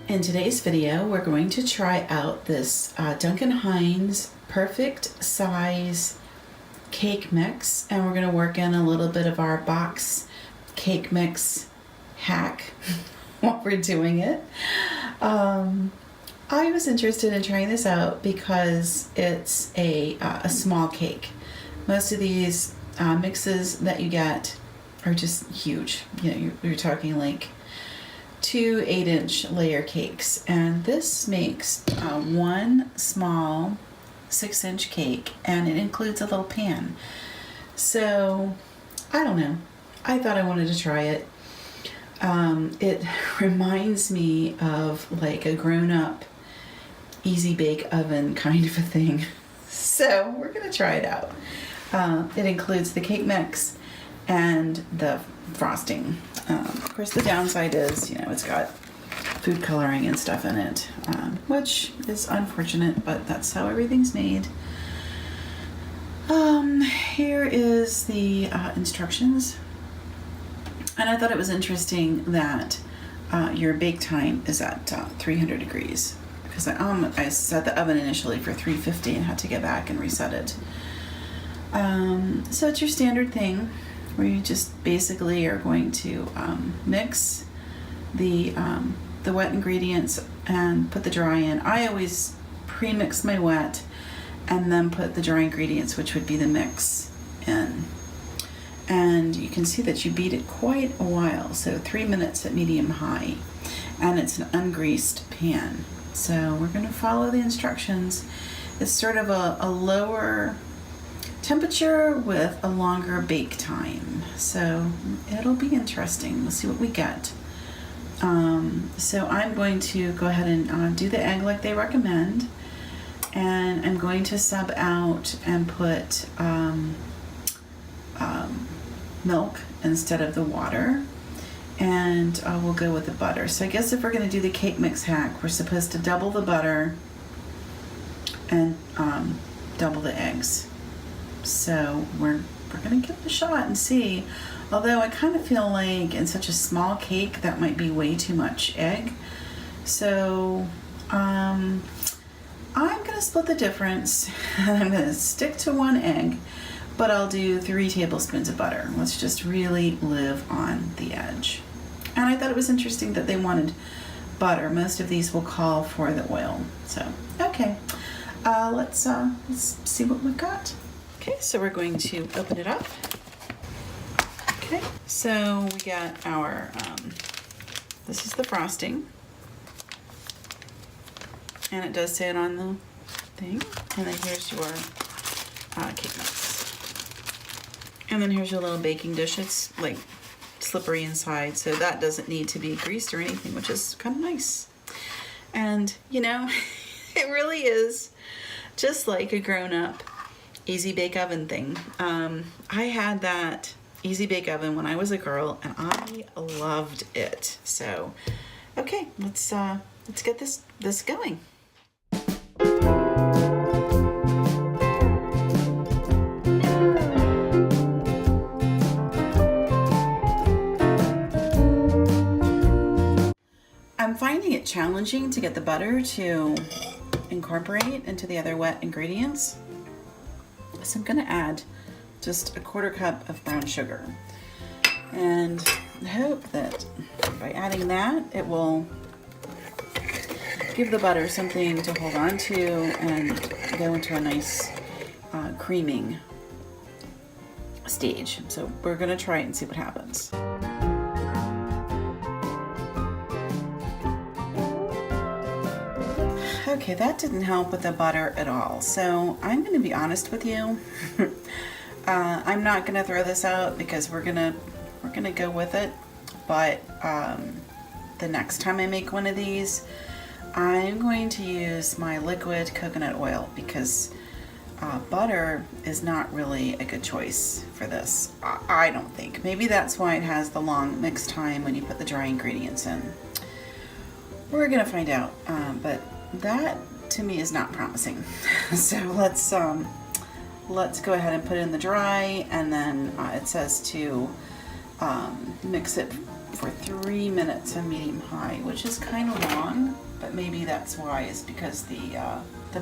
In today's video, we're going to try out this Duncan Hines perfect size cake mix, and we're going to work in a little bit of our box cake mix hack while we're doing it. I was interested in trying this out because it's a small cake. Most of these mixes that you get are just huge. You know, you're talking like 2 8-inch layer cakes, and this makes one small 6-inch cake, and it includes a little pan. So I don't know, I thought I wanted to try it. It reminds me of like a grown-up easy bake oven kind of a thing. So we're gonna try it out. It includes the cake mix and the frosting. Of course, the downside is, you know, it's got food coloring and stuff in it, which is unfortunate, but that's how everything's made. Here is the instructions, and I thought it was interesting that your bake time is at 300 degrees, because I set the oven initially for 350 and had to get back and reset it. So it's your standard thing, where you just basically are going to mix the wet ingredients and put the dry in. I always pre-mix my wet and then put the dry ingredients, which would be the mix, in. And you can see that you beat it quite a while, so 3 minutes at medium high, and it's an ungreased pan. So we're going to follow the instructions. It's sort of a lower temperature with a longer bake time, so it'll be interesting. We'll see what we get. So I'm going to go ahead and do the egg like they recommend, and I'm going to sub out and put milk instead of the water, and we'll go with the butter. So I guess if we're going to do the cake mix hack, we're supposed to double the butter and double the eggs. So we're gonna give it a shot and see. Although I kind of feel like in such a small cake that might be way too much egg. So I'm gonna split the difference and I'm gonna stick to 1 egg, but I'll do 3 tablespoons of butter. Let's just really live on the edge. And I thought it was interesting that they wanted butter. Most of these will call for the oil. So okay, let's see what we've got. Okay, so we're going to open it up. Okay, so we got our, this is the frosting. And it does say it on the thing. And then here's your cake mix. And then here's your little baking dish. It's like slippery inside, so that doesn't need to be greased or anything, which is kind of nice. And, you know, it really is just like a grown-up easy bake oven thing. I had that easy bake oven when I was a girl, and I loved it. So, okay, let's get this going. I'm finding it challenging to get the butter to incorporate into the other wet ingredients. So I'm going to add just a 1/4 cup of brown sugar, and hope that by adding that it will give the butter something to hold on to and go into a nice creaming stage. So we're going to try it and see what happens. Okay, that didn't help with the butter at all. So I'm going to be honest with you. I'm not going to throw this out because we're gonna go with it. But the next time I make one of these, I'm going to use my liquid coconut oil, because butter is not really a good choice for this. I don't think. Maybe that's why it has the long mix time when you put the dry ingredients in. We're gonna find out. But that to me is not promising. So let's go ahead and put it in the dry, and then it says to mix it for 3 minutes on medium-high, which is kind of long, but maybe that's why, is because the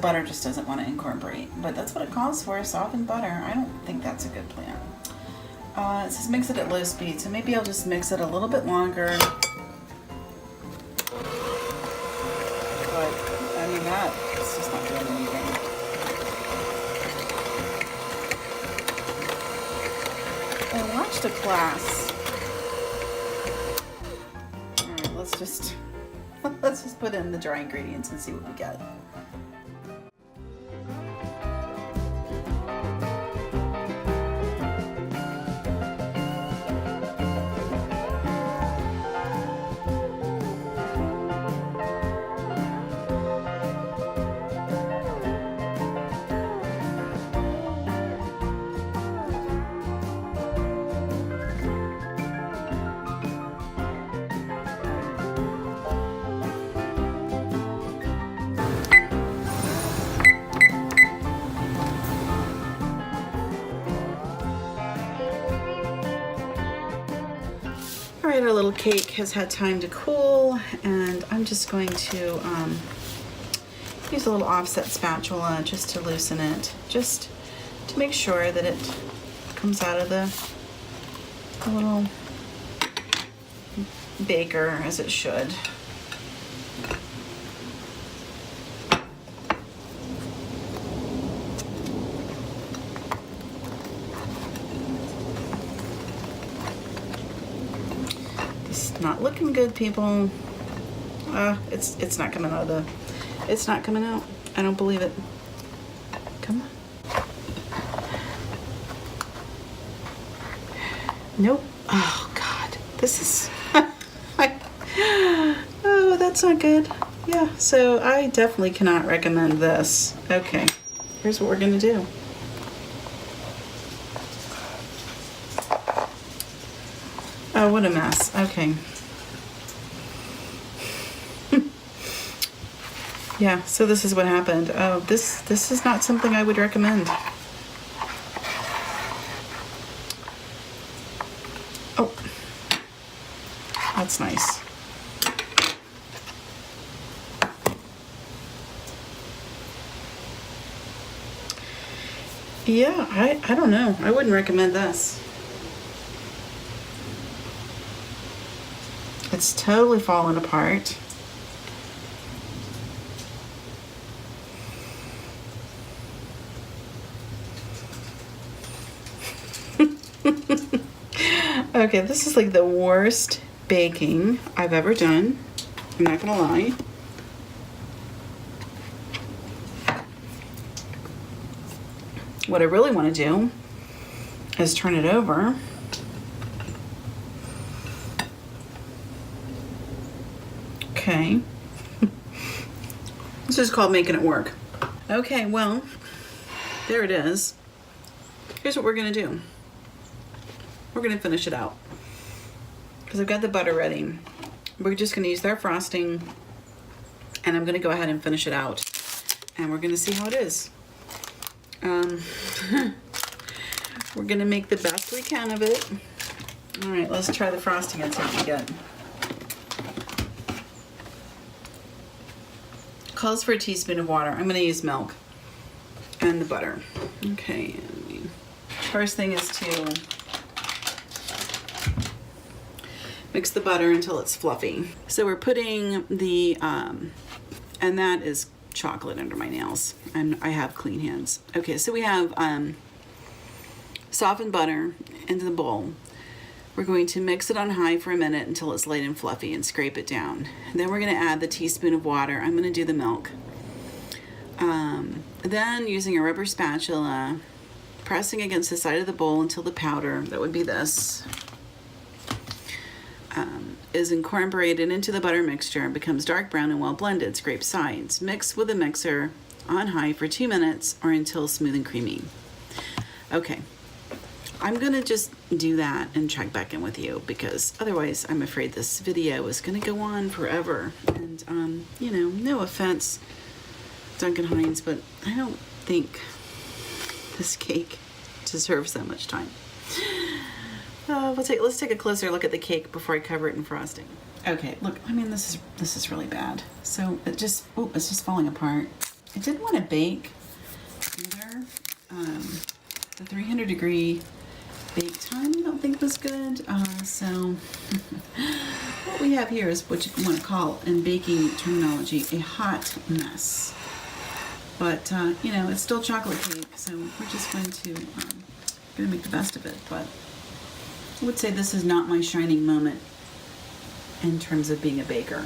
butter just doesn't want to incorporate. But that's what it calls for, softened butter. I don't think that's a good plan. It says mix it at low speed, so maybe I'll just mix it a little bit longer. But, I mean, it's just not doing anything. I watched a class. Alright, let's just put in the dry ingredients and see what we get. Alright, our little cake has had time to cool, and I'm just going to use a little offset spatula just to loosen it, just to make sure that it comes out of the little baker as it should. Not looking good, people. It's not coming out of the, it's not coming out. I don't believe it. Come on. Nope. Oh God, this is oh, that's not good. Yeah, so I definitely cannot recommend this. Okay, here's what we're gonna do. Oh, what a mess. Okay. Yeah, so this is what happened. Oh, this is not something I would recommend. Oh, that's nice. Yeah, I don't know. I wouldn't recommend this. It's totally fallen apart. Okay, this is like the worst baking I've ever done. I'm not gonna lie. What I really want to do is turn it over. Okay. This is called making it work. Okay, well, there it is. Here's what we're gonna do. We're gonna finish it out because I've got the butter ready. We're just gonna use their frosting, and I'm gonna go ahead and finish it out, and we're gonna see how it is. We're gonna make the best we can of it. All right, let's try the frosting and see what we get. Calls for a teaspoon of water. I'm gonna use milk and the butter. Okay, first thing is to mix the butter until it's fluffy. So we're putting the, and that is chocolate under my nails. I have clean hands. Okay, so we have softened butter into the bowl. We're going to mix it on high for a minute until it's light and fluffy and scrape it down. Then we're gonna add the teaspoon of water. I'm gonna do the milk. Then using a rubber spatula, pressing against the side of the bowl until the powder, that would be this, is incorporated into the butter mixture and becomes dark brown and well blended. Scrape sides. Mix with a mixer on high for 2 minutes or until smooth and creamy. Okay, I'm gonna just do that and check back in with you because otherwise I'm afraid this video is gonna go on forever. And you know, no offense, Duncan Hines, but I don't think this cake deserves that much time. Let's take a closer look at the cake before I cover it in frosting. Okay, look, I mean, this is really bad. So it's just falling apart. I didn't want to bake either. The 300-degree bake time I don't think was good. So what we have here is what you want to call, in baking terminology, a hot mess. But you know, it's still chocolate cake, so we're just going to make the best of it. But I would say this is not my shining moment in terms of being a baker.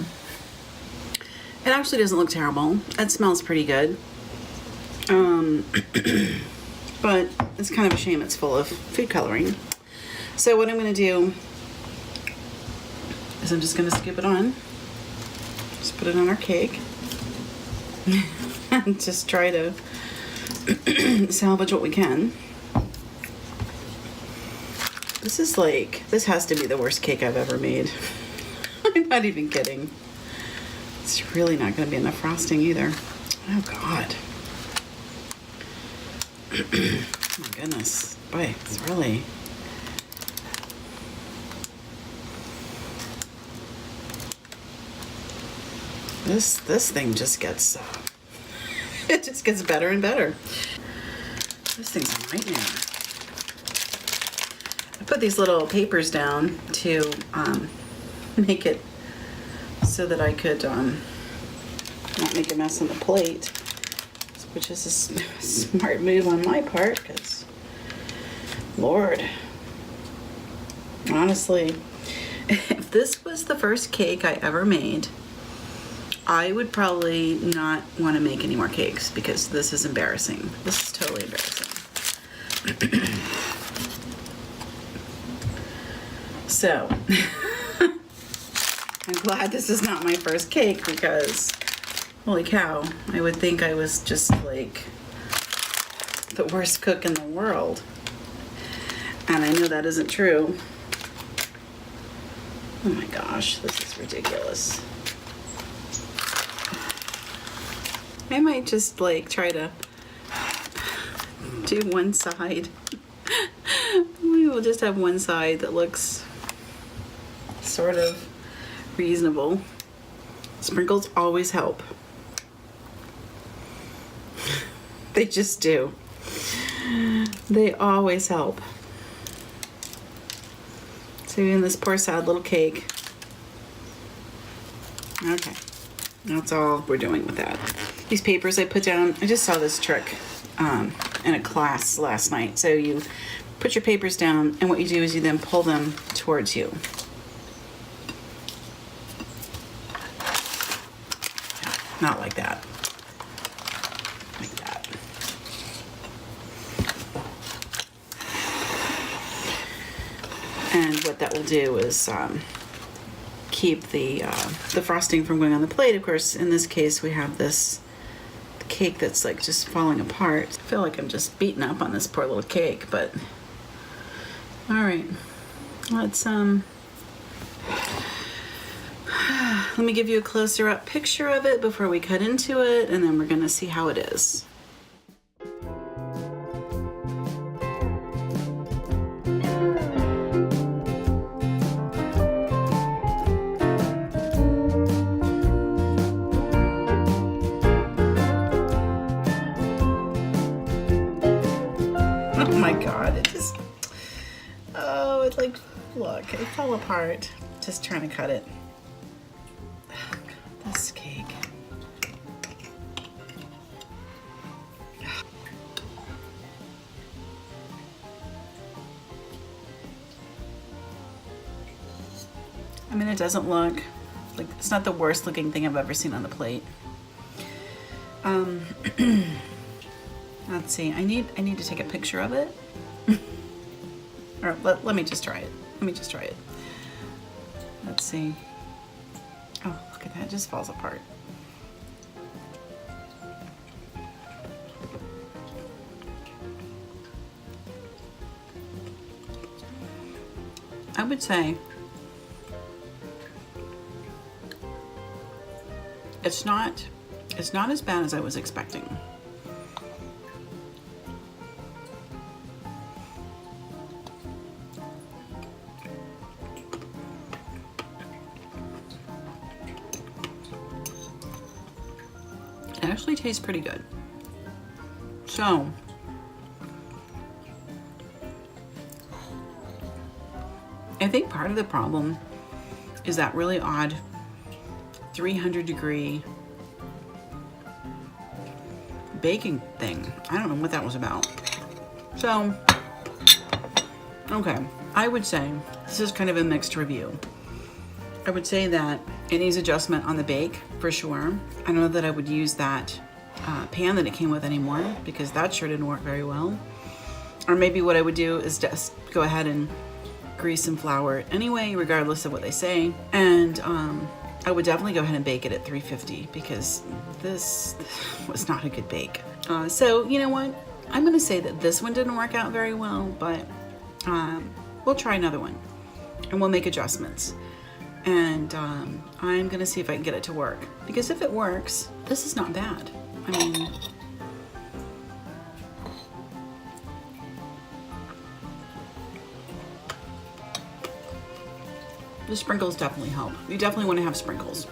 It actually doesn't look terrible. It smells pretty good. But it's kind of a shame it's full of food coloring. So what I'm going to do is I'm just going to scoop it on. Just put it on our cake. And just try to salvage what we can. This has to be the worst cake I've ever made. I'm not even kidding. It's really not going to be enough frosting either. Oh, God. Oh, my goodness. Boy, it's really... This thing just gets... it just gets better and better. This thing's a nightmare. I put these little papers down to make it so that I could not make a mess on the plate, which is a smart move on my part, because, Lord, honestly, if this was the first cake I ever made, I would probably not want to make any more cakes, because this is embarrassing. This is totally embarrassing. So, I'm glad this is not my first cake, because holy cow, I would think I was just like the worst cook in the world. And I know that isn't true. Oh my gosh, this is ridiculous. I might just like try to do one side. We will just have one side that looks sort of reasonable. Sprinkles always help. They just do. They always help. So in this poor sad little cake. Okay. That's all we're doing with that. These papers I put down, I just saw this trick in a class last night. So you put your papers down, and what you do is you then pull them towards you. Not like that. Like that. And what that will do is keep the frosting from going on the plate. Of course, in this case, we have this cake that's like just falling apart. I feel like I'm just beating up on this poor little cake, but all right, let's let me give you a closer up picture of it before we cut into it, and then we're gonna see how it is. Oh my God, look, it fell apart. Just trying to cut it. This cake. I mean, it doesn't look like, it's not the worst looking thing I've ever seen on the plate. Let's see, I need to take a picture of it. Or let me just try it. Let's see. Oh, look at that, it just falls apart. I would say it's not as bad as I was expecting. actually tastes pretty good. So, I think part of the problem is that really odd 300-degree baking thing. I don't know what that was about. So, okay, I would say this is kind of a mixed review. I would say that it needs adjustment on the bake for sure. I don't know that I would use that pan that it came with anymore, because that sure didn't work very well. Or maybe what I would do is just go ahead and grease and flour it anyway, regardless of what they say. And I would definitely go ahead and bake it at 350, because this was not a good bake. So you know what? I'm gonna say that this one didn't work out very well, but we'll try another one and we'll make adjustments. And I'm gonna see if I can get it to work, because if it works, this is not bad. I mean, the sprinkles definitely help. You definitely want to have sprinkles.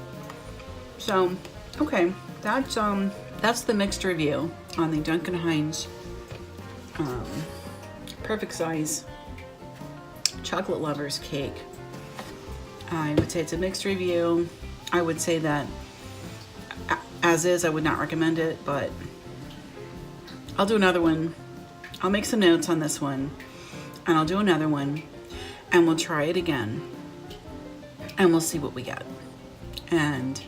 So, okay, that's the mixed review on the Duncan Hines perfect size chocolate lovers cake. I would say it's a mixed review. I would say that as is, I would not recommend it, but I'll do another one. I'll make some notes on this one, and I'll do another one, and we'll try it again, and we'll see what we get. And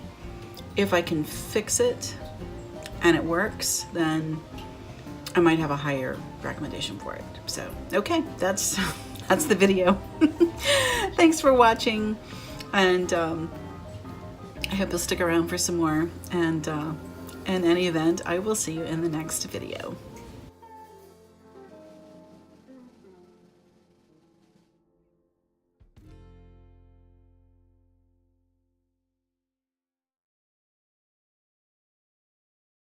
if I can fix it and it works, then I might have a higher recommendation for it. So, okay, that's the video. Thanks for watching, and I hope you'll stick around for some more. And in any event, I will see you in the next video.